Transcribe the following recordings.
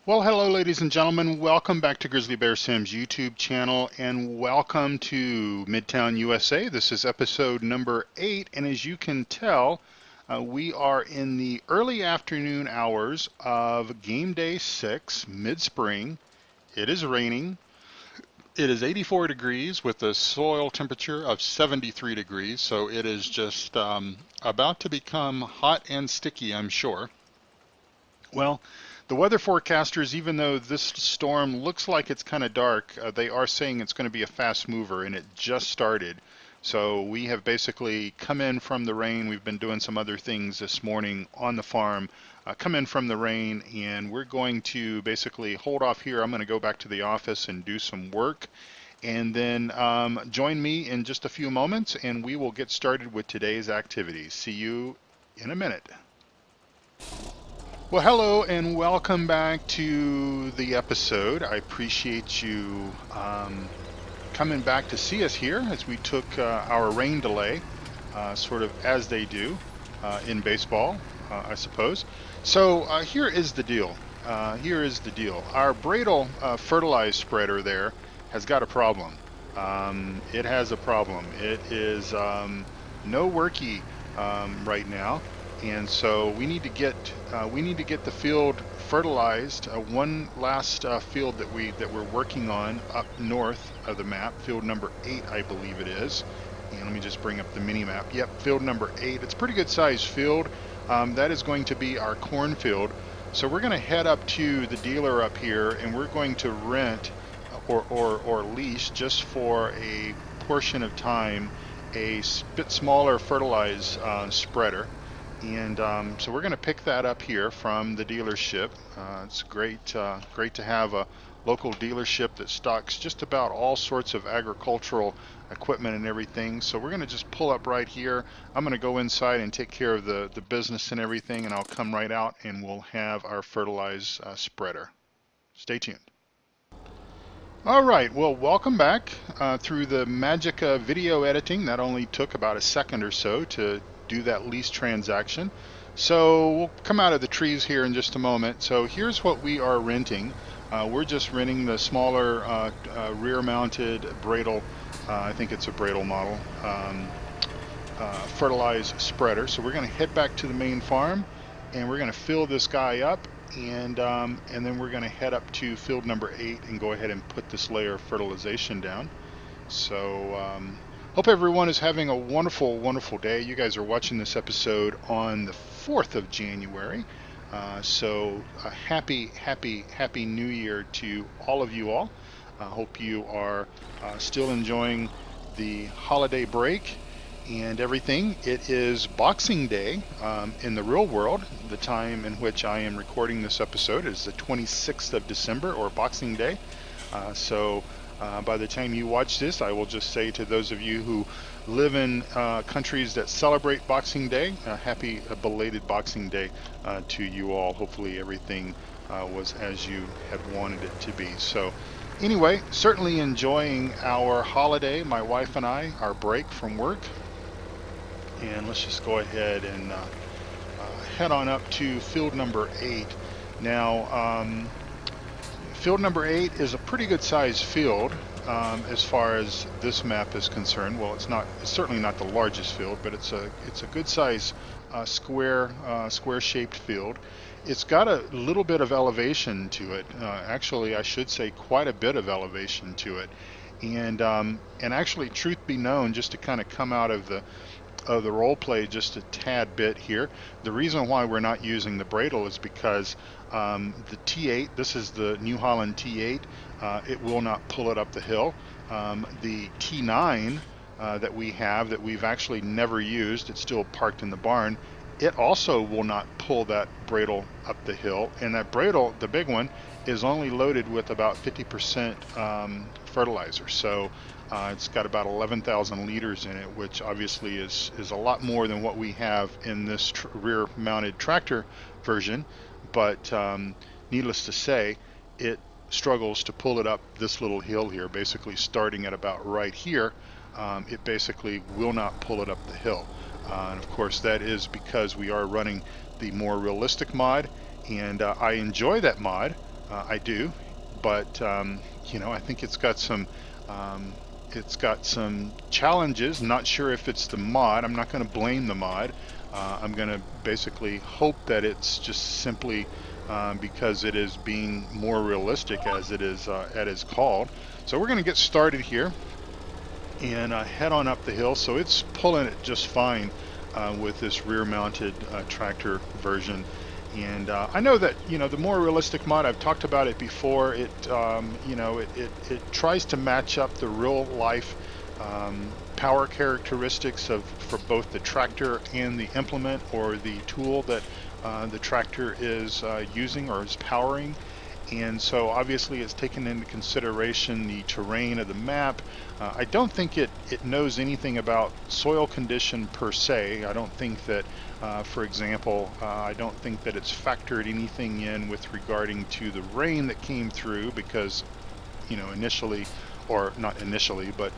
Well, hello, ladies and gentlemen. Welcome back to Grizzly Bear Sim's YouTube channel, and welcome to Midtown USA. This is episode number 8, and as you can tell, we are in the early afternoon hours of Game Day 6, mid-spring. It is raining. It is 84 degrees with a soil temperature of 73 degrees, so it is just about to become hot and sticky, I'm sure. Well, the weather forecasters, even though this storm looks like it's kind of dark, they are saying it's going to be a fast mover, and it just started. So we have basically come in from the rain. We've been doing some other things this morning on the farm, come in from the rain, and we're going to basically hold off here. I'm going to go back to the office and do some work, and then join me in just a few moments, and we will get started with today's activities. See you in a minute. Well, hello and welcome back to the episode. I appreciate you coming back to see us here as we took our rain delay, sort of as they do in baseball, I suppose. So here is the deal. Our Bradle fertilized spreader there has got a problem. It has a problem. It is no worky right now. And so we need to get the field fertilized. One last field that we're working on up north of the map, field number 8, I believe it is. And let me just bring up the mini map. Yep, field number 8. It's a pretty good sized field. That is going to be our cornfield. So we're going to head up to the dealer up here, and we're going to rent or lease just for a portion of time a bit smaller fertilized spreader. And so we're going to pick that up here from the dealership. It's great to have a local dealership that stocks just about all sorts of agricultural equipment and everything. So we're going to just pull up right here. I'm going to go inside and take care of the business and everything, and I'll come right out and we'll have our fertilized spreader. Stay tuned. All right, well, welcome back through the magic of video editing. That only took about a second or so to do that lease transaction. So we'll come out of the trees here in just a moment. So here's what we are renting. We're just renting the smaller rear-mounted Bradle, I think it's a Bradle model, fertilized spreader. So we're going to head back to the main farm, and we're going to fill this guy up, and then we're going to head up to field number 8 and go ahead and put this layer of fertilization down. So hope everyone is having a wonderful, wonderful day. You guys are watching this episode on the 4th of January. So a happy New Year to all of you all. I hope you are still enjoying the holiday break and everything. It is Boxing Day in the real world. The time in which I am recording this episode is the 26th of December, or Boxing Day. By the time you watch this, I will just say to those of you who live in countries that celebrate Boxing Day, happy belated Boxing Day to you all. Hopefully everything was as you had wanted it to be. So anyway, certainly enjoying our holiday, my wife and I, our break from work. And let's just go ahead and head on up to field number 8. Now, field number 8 is a pretty good sized field as far as this map is concerned. Well, it's certainly not the largest field, but it's a good size square shaped field. It's got a little bit of elevation to it. Actually, I should say quite a bit of elevation to it. And actually, truth be known, just to kind of come out of the role play just a tad bit here. The reason why we're not using the Bradle is because the T8, this is the New Holland T8, it will not pull it up the hill. The T9 that we have, that we've actually never used, it's still parked in the barn, it also will not pull that Bradle up the hill. And that Bradle, the big one, is only loaded with about 50% fertilizer. So it's got about 11,000 liters in it, which obviously is a lot more than what we have in this rear-mounted tractor version. But needless to say, it struggles to pull it up this little hill here, basically starting at about right here. It basically will not pull it up the hill. And of course, that is because we are running the more realistic mod, and I enjoy that mod. I do, but you know, I think um, it's got some challenges. Not sure if it's the mod. I'm not going to blame the mod. I'm going to basically hope that it's just simply because it is being more realistic as it is called. So we're going to get started here and head on up the hill. So it's pulling it just fine with this rear-mounted tractor version. And I know that, you know, the more realistic mod, I've talked about it before, it you know, it tries to match up the real life power characteristics of for both the tractor and the implement or the tool that the tractor is using or is powering. And so obviously it's taken into consideration the terrain of the map. I don't think it knows anything about soil condition per se. I don't think that, for example, I don't think that it's factored anything in with regarding to the rain that came through, because, you know, initially, or not initially, but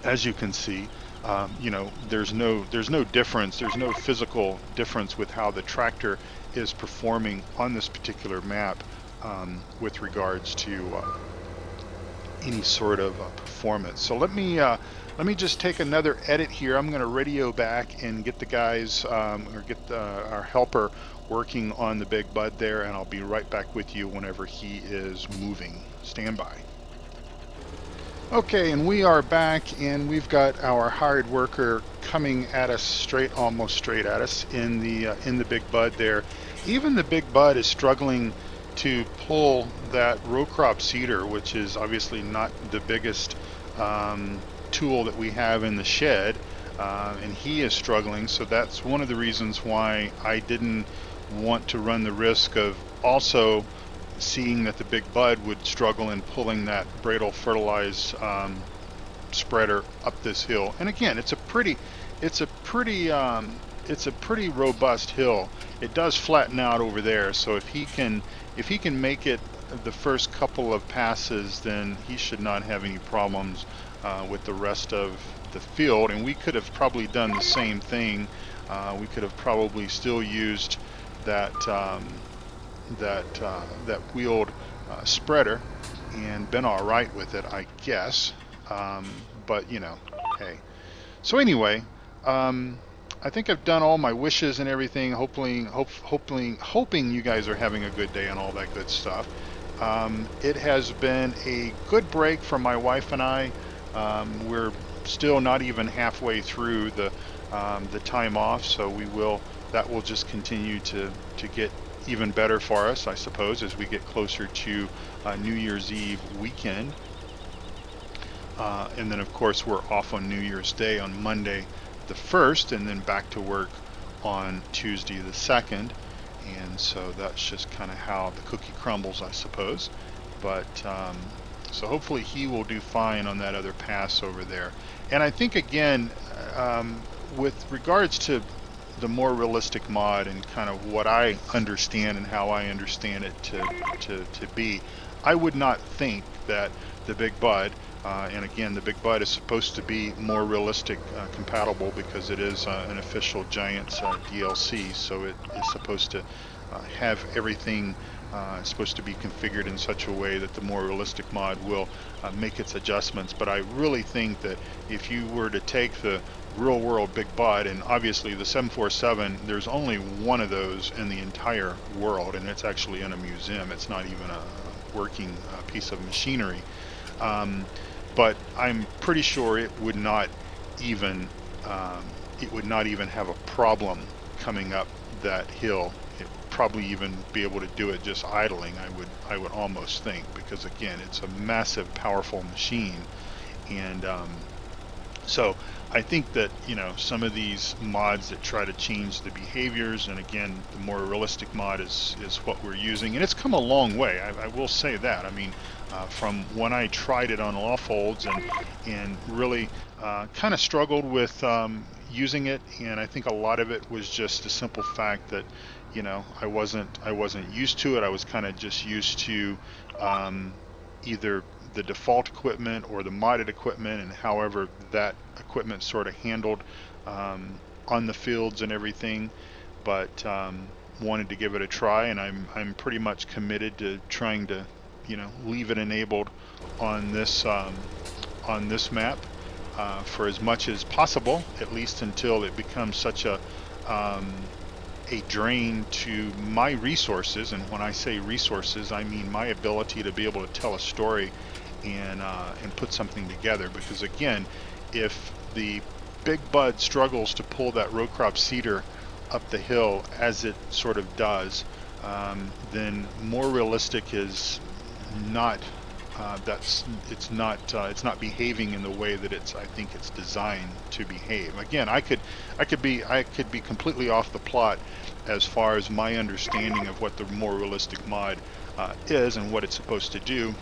as you can see, you know, there's no difference, there's no physical difference with how the tractor is performing on this particular map with regards to any sort of performance. So let me just take another edit here. I'm going to radio back and get the guys or get our helper working on the big bud there, and I'll be right back with you whenever he is moving. Stand by. Okay, and we are back, and we've got our hired worker coming at us almost straight at us in the big bud there. Even the big bud is struggling to pull that row crop seeder, which is obviously not the biggest tool that we have in the shed, and he is struggling. So that's one of the reasons why I didn't want to run the risk of also seeing that the big bud would struggle in pulling that Bradle fertilized spreader up this hill. And again, it's a pretty robust hill. It does flatten out over there, so if he can make it the first couple of passes, then he should not have any problems with the rest of the field. And we could have probably done the same thing. We could have probably still used that that wheeled spreader and been all right with it, I guess. But you know, hey. So anyway, I think I've done all my wishes and everything. Hoping you guys are having a good day and all that good stuff. It has been a good break for my wife and I. We're still not even halfway through the time off, so that will just continue to get even better for us, I suppose, as we get closer to New Year's Eve weekend. And then of course we're off on New Year's Day on Monday the 1st, and then back to work on Tuesday the 2nd. And so that's just kind of how the cookie crumbles, I suppose. But so hopefully he will do fine on that other pass over there. And I think, again, with regards to the more realistic mod and kind of what I understand and how I understand it to be, I would not think that the big bud, and again, the big bud is supposed to be more realistic compatible, because it is an official Giants DLC, so it is supposed to have everything supposed to be configured in such a way that the more realistic mod will make its adjustments. But I really think that if you were to take the real world big bud, and obviously the 747, there's only one of those in the entire world, and it's actually in a museum. It's not even a working piece of machinery. But I'm pretty sure it would not even have a problem coming up that hill. It would probably even be able to do it just idling, I would almost think, because again, it's a massive, powerful machine. And so I think that, you know, some of these mods that try to change the behaviors, and again, the more realistic mod is what we're using, and it's come a long way. I will say that. I mean, from when I tried it on Lawfolds and really kind of struggled with using it, and I think a lot of it was just the simple fact that, you know, I wasn't used to it. I was kind of just used to either the default equipment or the modded equipment, and however that equipment sort of handled on the fields and everything. But wanted to give it a try, and I'm pretty much committed to trying to, you know, leave it enabled on this map for as much as possible, at least until it becomes such a drain to my resources. And when I say resources, I mean my ability to be able to tell a story and put something together. Because again, if the big bud struggles to pull that row crop seeder up the hill as it sort of does, then more realistic is not it's not behaving in the way that I think it's designed to behave. Again, I could be completely off the plot as far as my understanding of what the more realistic mod is and what it's supposed to do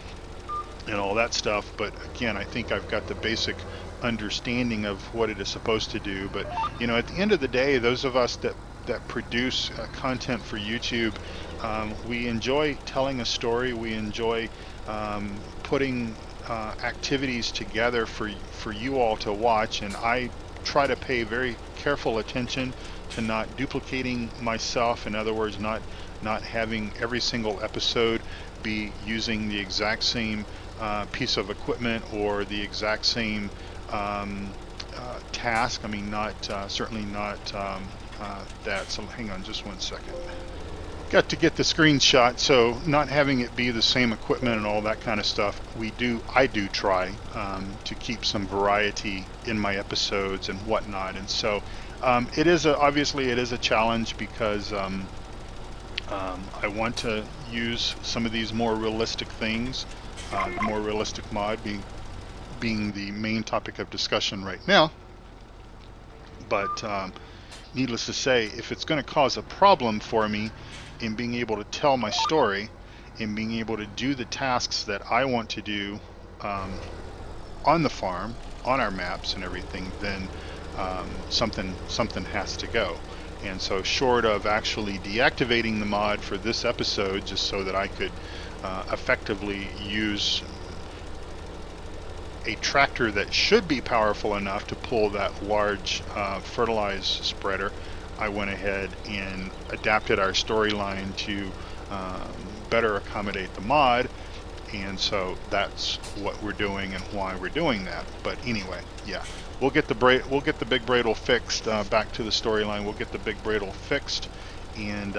and all that stuff, but again, I think I've got the basic understanding of what it is supposed to do. But you know, at the end of the day, those of us that produce content for YouTube, we enjoy telling a story. We enjoy putting activities together for you all to watch, and I try to pay very careful attention to not duplicating myself. In other words, not having every single episode be using the exact same piece of equipment or the exact same task. I mean, certainly not that. So hang on just one second. Got to get the screenshot. So not having it be the same equipment and all that kind of stuff. I do try to keep some variety in my episodes and whatnot. And so obviously it is a challenge, because I want to use some of these more realistic things, the more realistic mod being the main topic of discussion right now. But needless to say, if it's going to cause a problem for me in being able to tell my story and being able to do the tasks that I want to do on the farm, on our maps and everything, then something has to go. And so, short of actually deactivating the mod for this episode, just so that I could effectively use a tractor that should be powerful enough to pull that large fertilize spreader, I went ahead and adapted our storyline to better accommodate the mod. And so that's what we're doing and why we're doing that. But anyway, yeah, we'll get the big bradle fixed. Back to the storyline, we'll get the big bradle fixed, and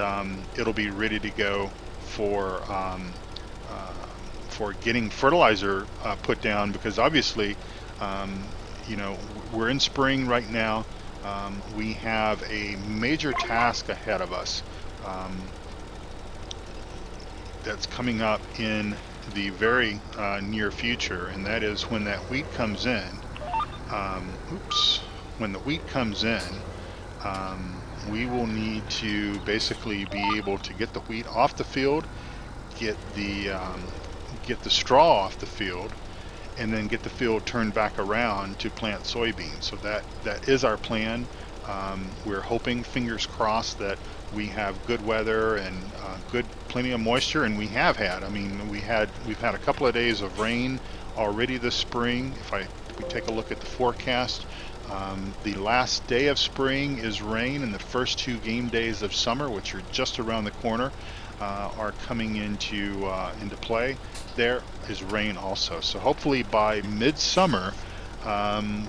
it'll be ready to go for getting fertilizer put down. Because obviously, you know, we're in spring right now. We have a major task ahead of us that's coming up in the very near future, and that is when that wheat comes in. When the wheat comes in, we will need to basically be able to get the wheat off the field, get the straw off the field, and then get the field turned back around to plant soybeans. So that is our plan. We're hoping, fingers crossed, that we have good weather and plenty of moisture, and we have had. I mean, we've had a couple of days of rain already this spring. If we take a look at the forecast, the last day of spring is rain, and the first 2 game days of summer, which are just around the corner, are coming into play. There is rain also. So hopefully by midsummer,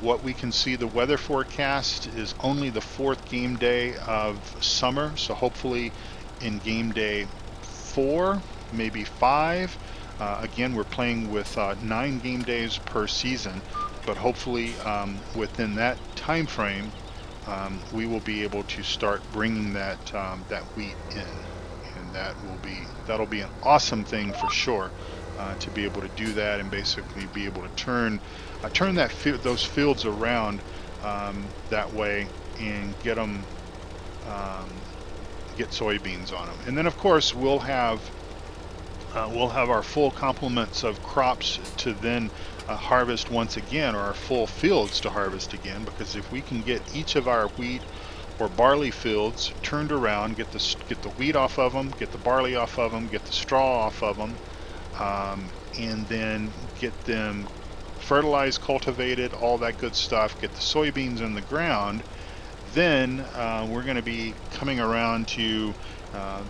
what we can see, the weather forecast is only the 4th game day of summer. So hopefully in game day 4, maybe 5. Again, we're playing with 9 game days per season, but hopefully within that time frame, we will be able to start bringing that wheat in, and that'll be an awesome thing for sure, to be able to do that and basically be able to turn those fields around that way and get soybeans on them. And then of course we'll have our full complements of crops to then harvest once again, or our full fields to harvest again, because if we can get each of our wheat or barley fields turned around, get the wheat off of them, get the barley off of them, get the straw off of them, and then get them fertilized, cultivated, all that good stuff, get the soybeans in the ground, Then we're going to be coming around to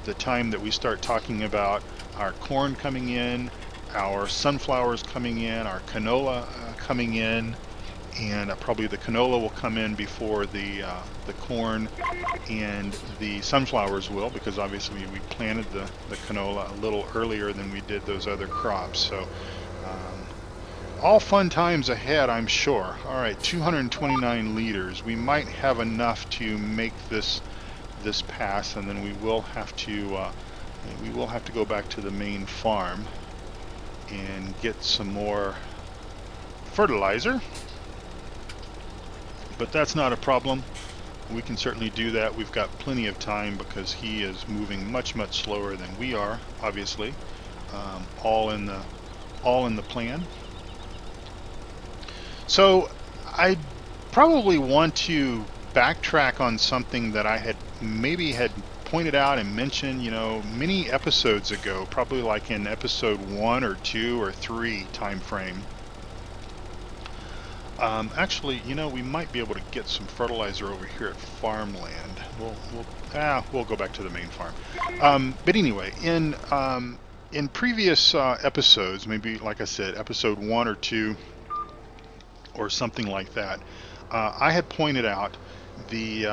the time that we start talking about our corn coming in, our sunflowers coming in, our canola coming in, and probably the canola will come in before the corn and the sunflowers will, because obviously we planted the canola a little earlier than we did those other crops. So all fun times ahead, I'm sure. All right, 229 liters. We might have enough to make this pass, and then we will have to go back to the main farm and get some more fertilizer. But that's not a problem. We can certainly do that. We've got plenty of time because he is moving much slower than we are, obviously. All in the plan. So I probably want to backtrack on something that I had pointed out and mentioned, many episodes ago, probably like in episode 1 or 2 or 3 time frame. Actually, we might be able to get some fertilizer over here at farmland. We'll go back to the main farm. But anyway, in previous episodes, maybe like I said, episode 1 or 2 or something like that, I had pointed out the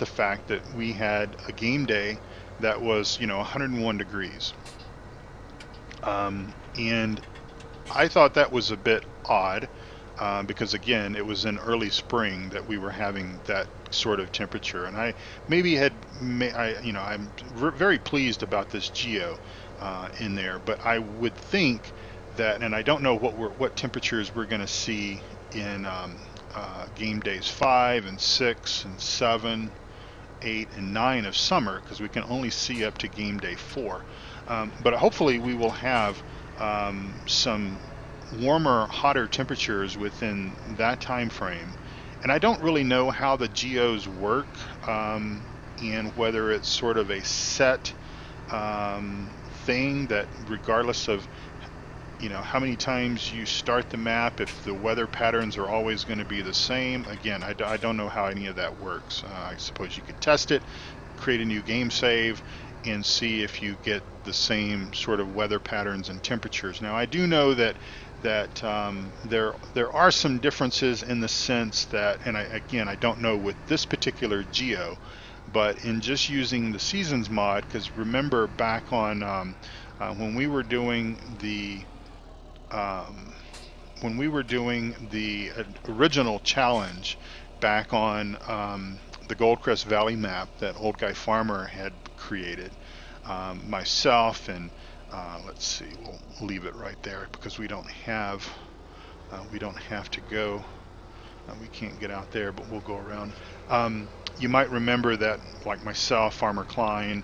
fact that we had a game day that was 101 degrees, and I thought that was a bit odd because again it was in early spring that we were having that sort of temperature, and I'm very pleased about this geo in there, but I would think that, and I don't know what temperatures we're going to see in game days 5 and 6 and 7, 8 and 9 of summer, because we can only see up to game day 4, but hopefully we will have some warmer, hotter temperatures within that time frame. And I don't really know how the geos work, and whether it's sort of a set thing that regardless of how many times you start the map, if the weather patterns are always going to be the same. Again, I don't know how any of that works. I suppose you could test it, create a new game save, and see if you get the same sort of weather patterns and temperatures. Now, I do know that there are some differences in the sense that, and I don't know with this particular geo, but in just using the Seasons mod, because remember back on when we were doing the original challenge back on the Goldcrest Valley map that Old Guy Farmer had created, myself and let's see, we'll leave it right there because we don't have to go. We can't get out there, but we'll go around. You might remember that, like myself, Farmer Klein,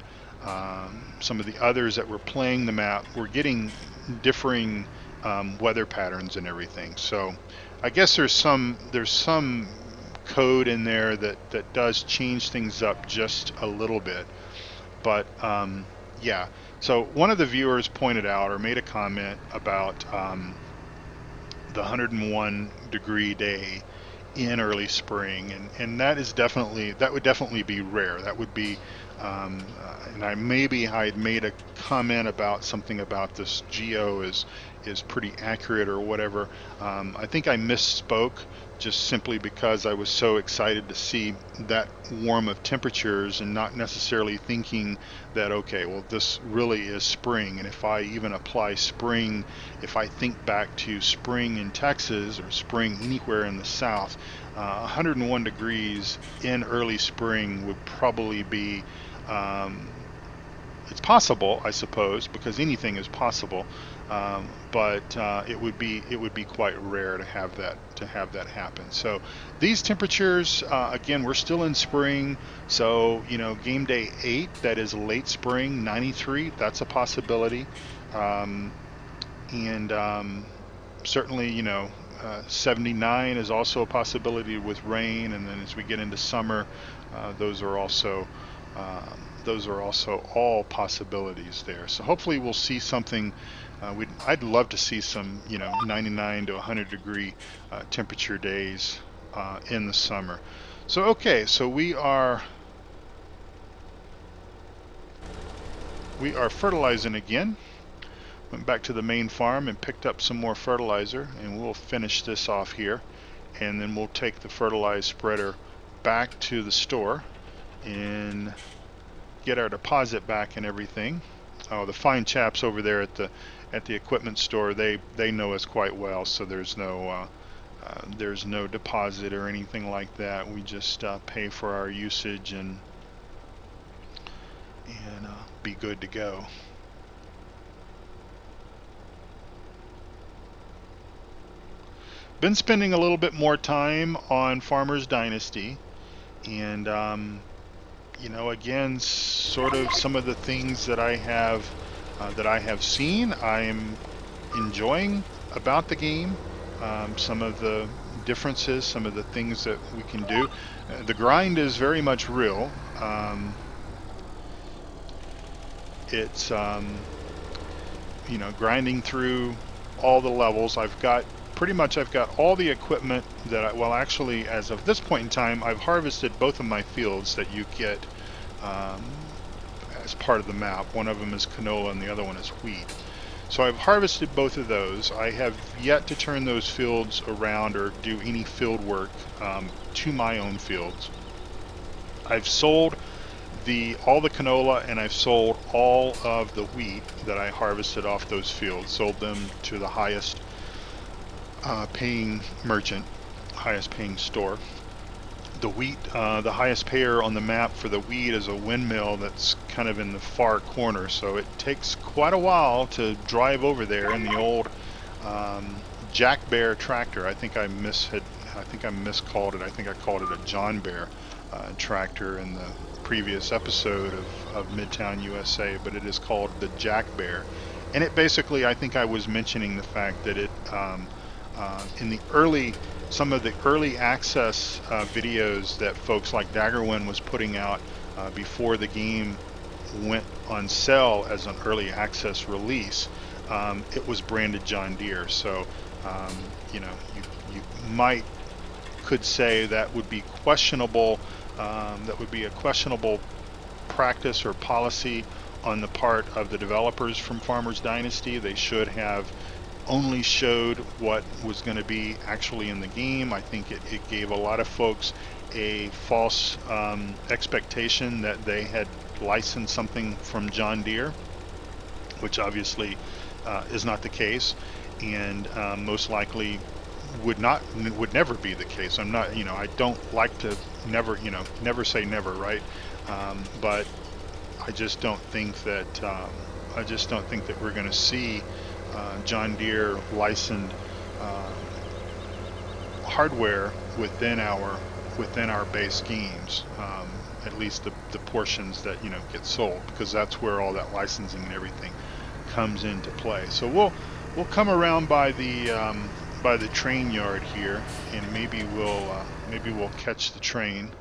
some of the others that were playing the map were getting differing weather patterns and everything. So I guess there's some code in there that does change things up just a little bit. But yeah, so one of the viewers pointed out or made a comment about the 101 degree day in early spring, and that would definitely be rare. That would be and I had made a comment about something about this geo is pretty accurate or whatever. I think I misspoke just simply because I was so excited to see that warm of temperatures and not necessarily thinking that, okay, well, this really is spring. And if I even apply spring, if I think back to spring in Texas or spring anywhere in the South, 101 degrees in early spring would probably be, it's possible, I suppose, because anything is possible, but it would be quite rare to have that happen. So these temperatures, again, we're still in spring, so game day 8, that is late spring, 93, that's a possibility, and certainly 79 is also a possibility with rain, and then as we get into summer, those are also all possibilities there. So hopefully we'll see something. I'd love to see some 99 to 100 degree temperature days in the summer. So okay, so we are fertilizing again. Went back to the main farm and picked up some more fertilizer, and we'll finish this off here, and then we'll take the fertilized spreader back to the store and get our deposit back and everything. Oh, the fine chaps over there at the equipment store, they know us quite well, so there's no deposit or anything like that. We just pay for our usage and be good to go. Been spending a little bit more time on Farmer's Dynasty, and again, sort of some of the things that I have seen, I'm enjoying about the game. Some of the differences, some of the things that we can do. The grind is very much real. It's grinding through all the levels. I've got all the equipment that actually, as of this point in time, I've harvested both of my fields that you get as part of the map. One of them is canola and the other one is wheat. So I've harvested both of those. I have yet to turn those fields around or do any field work to my own fields. I've sold all the canola, and I've sold all of the wheat that I harvested off those fields. Sold them to the highest paying merchant, highest paying store. The wheat, the highest payer on the map for the wheat is a windmill that's kind of in the far corner, so it takes quite a while to drive over there in the old Jack Bear tractor. I think I miscalled it. I think I called it a John Bear tractor in the previous episode of Midtown USA, but it is called the Jack Bear. And it basically, I think I was mentioning the fact that it in some of the early access videos that folks like Daggerwin was putting out before the game went on sale as an early access release, it was branded John Deere. So you could say that would be questionable. That would be a questionable practice or policy on the part of the developers from Farmer's Dynasty. They should have only showed what was going to be actually in the game. I think it gave a lot of folks a false expectation that they had licensed something from John Deere, which obviously is not the case, and most likely would never be the case. I'm not, I don't like to never say never, right? But I just don't think that we're going to see John Deere licensed hardware within our base games, at least the portions that get sold, because that's where all that licensing and everything comes into play. So we'll come around by the train yard here, and maybe we'll catch the train,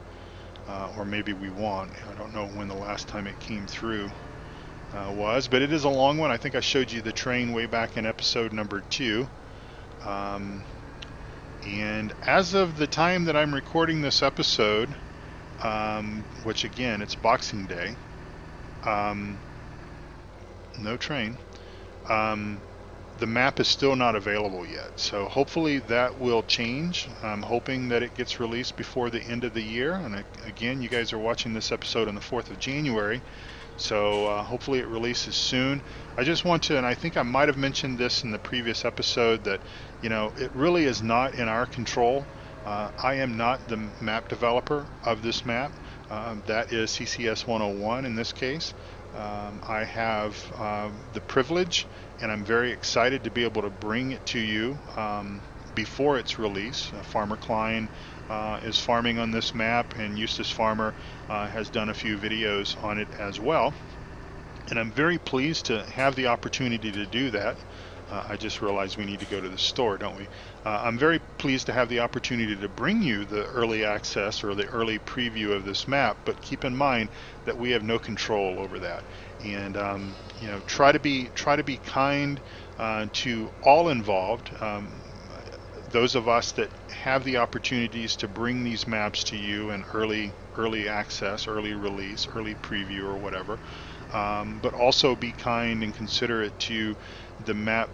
or maybe we won't. I don't know when the last time it came through was, but it is a long one. I think I showed you the train way back in episode number 2. And as of the time that I'm recording this episode, which again, it's Boxing Day, no train. The map is still not available yet, so hopefully that will change. I'm hoping that it gets released before the end of the year, and again, you guys are watching this episode on the 4th of January, so hopefully it releases soon. I just want to, and I think I might have mentioned this in the previous episode, that it really is not in our control. I am not the map developer of this map. That is ccs101 in this case. I have the privilege, and I'm very excited to be able to bring it to you before its release. Farmer Klein is farming on this map, and Eustace Pharmer has done a few videos on it as well. And I'm very pleased to have the opportunity to do that. I just realized we need to go to the store, don't we? I'm very pleased to have the opportunity to bring you the early access or the early preview of this map, but keep in mind that we have no control over that. And try to be kind to all involved. those of us that have the opportunities to bring these maps to you in early access, early release, early preview, or whatever, but also be kind and considerate to the map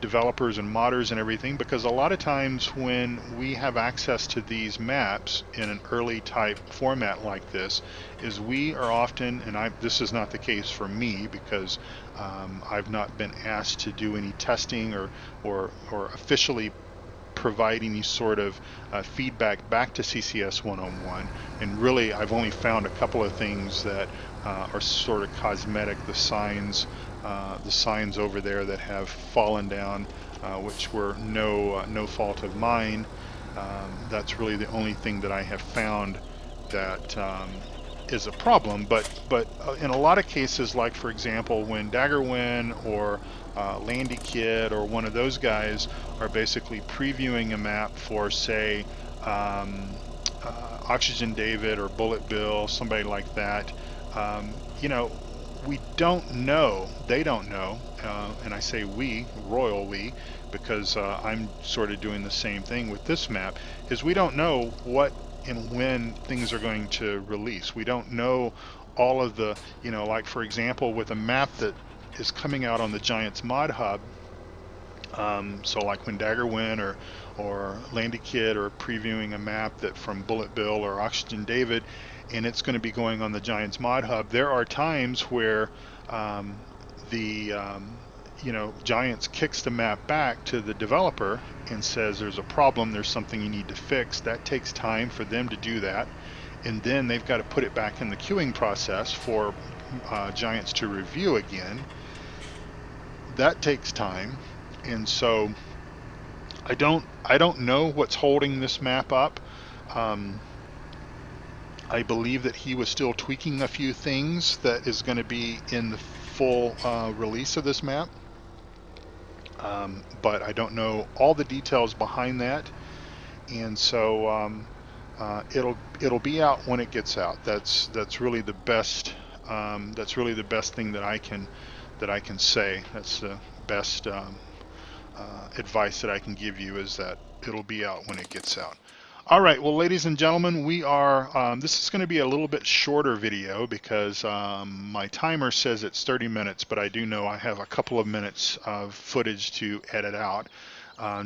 developers and modders and everything, because a lot of times when we have access to these maps in an early type format like this, is we are often, and this is not the case for me because I've not been asked to do any testing or officially provide any sort of feedback back to ccs101, and really I've only found a couple of things that are sort of cosmetic. The signs over there that have fallen down, which were no fault of mine. That's really the only thing that I have found that is a problem. But in a lot of cases, like for example, when Daggerwin or Landy Kid or one of those guys are basically previewing a map for, say, Oxygen David or Bullet Bill, somebody like that, you know, we don't know, they don't know, and I say we, royal we, because I'm sort of doing the same thing with this map, is we don't know what and when things are going to release. We don't know all of the, like for example, with a map that is coming out on the Giants Mod Hub, so like when Daggerwin or Landy Kid are previewing a map that from Bullet Bill or Oxygen David, and it's going to be going on the Giants Mod Hub, there are times where the Giants kicks the map back to the developer and says there's a problem, there's something you need to fix. That takes time for them to do that, and then they've got to put it back in the queuing process for Giants to review again. That takes time, and so I don't know what's holding this map up. I believe that he was still tweaking a few things that is going to be in the full release of this map, but I don't know all the details behind that, and so it'll be out when it gets out. That's really the best. That's really the best thing that I can say. That's the best advice that I can give you, is that it'll be out when it gets out. All right, well, ladies and gentlemen, we are, this is going to be a little bit shorter video because my timer says it's 30 minutes, but I do know I have a couple of minutes of footage to edit out,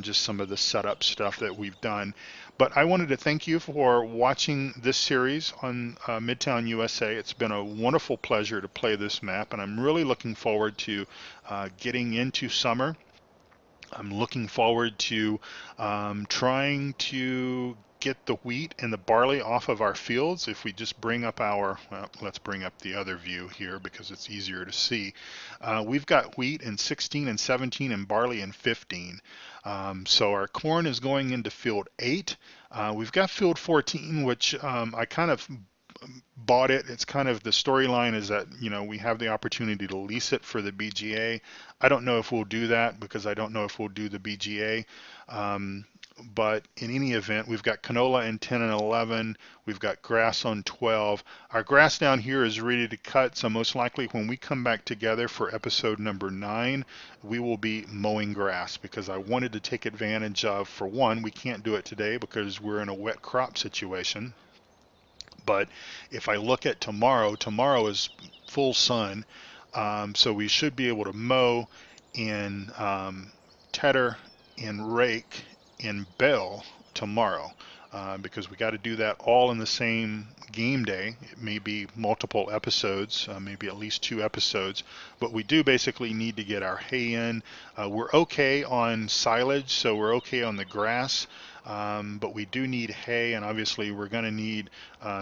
just some of the setup stuff that we've done. But I wanted to thank you for watching this series on Midtown USA. It's been a wonderful pleasure to play this map, and I'm really looking forward to getting into summer. I'm looking forward to trying to get the wheat and the barley off of our fields. If we just bring up well, let's bring up the other view here because it's easier to see. We've got wheat in 16 and 17 and barley in 15. So our corn is going into field 8. We've got field 14, which I kind of bought it. It's kind of, the storyline is that, we have the opportunity to lease it for the BGA. I don't know if we'll do that because I don't know if we'll do the BGA. But in any event, we've got canola in 10 and 11. We've got grass on 12. Our grass down here is ready to cut, so most likely when we come back together for episode number 9, we will be mowing grass, because I wanted to take advantage of, for one, we can't do it today because we're in a wet crop situation. But if I look at tomorrow is full sun, so we should be able to mow and tedder and rake and bale tomorrow, because we got to do that all in the same game day. It may be multiple episodes, maybe at least 2 episodes, but we do basically need to get our hay in. We're okay on silage, so we're okay on the grass. But we do need hay, and obviously we're going to need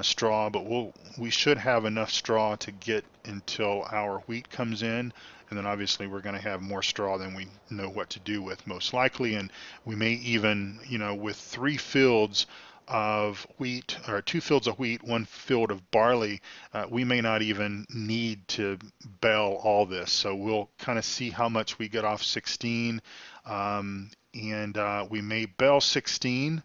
straw, but we should have enough straw to get until our wheat comes in, and then obviously we're going to have more straw than we know what to do with, most likely, and we may even, with 3 fields of wheat, or 2 fields of wheat, 1 field of barley, we may not even need to bale all this. So we'll kind of see how much we get off 16. And we may bale 16,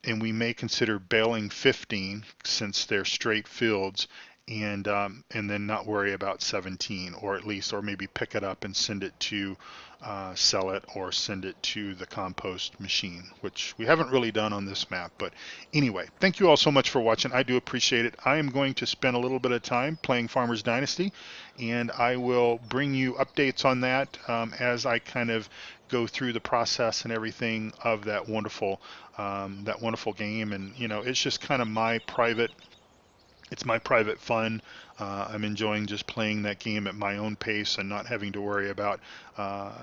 and we may consider baling 15 since they're straight fields, and then not worry about 17, or at least, or maybe pick it up and send it to sell it, or send it to the compost machine, which we haven't really done on this map. But anyway, thank you all so much for watching. I do appreciate it. I am going to spend a little bit of time playing Farmers Dynasty, and I will bring you updates on that as I kind of go through the process and everything of that wonderful game. And you know, it's just kind of my private fun. I'm enjoying just playing that game at my own pace and not having to worry about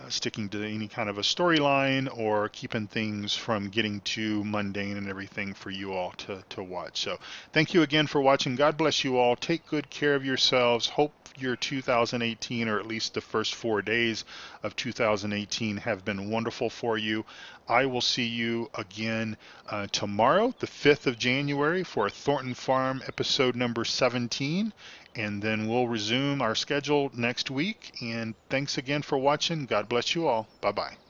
sticking to any kind of a storyline or keeping things from getting too mundane and everything for you all to watch. So thank you again for watching. God bless you all. Take good care of yourselves. Hope your 2018, or at least the first 4 days of 2018, have been wonderful for you. I will see you again tomorrow, the 5th of January, for Thornton Farm episode number 17. And then we'll resume our schedule next week. And thanks again for watching. God bless you all. Bye-bye.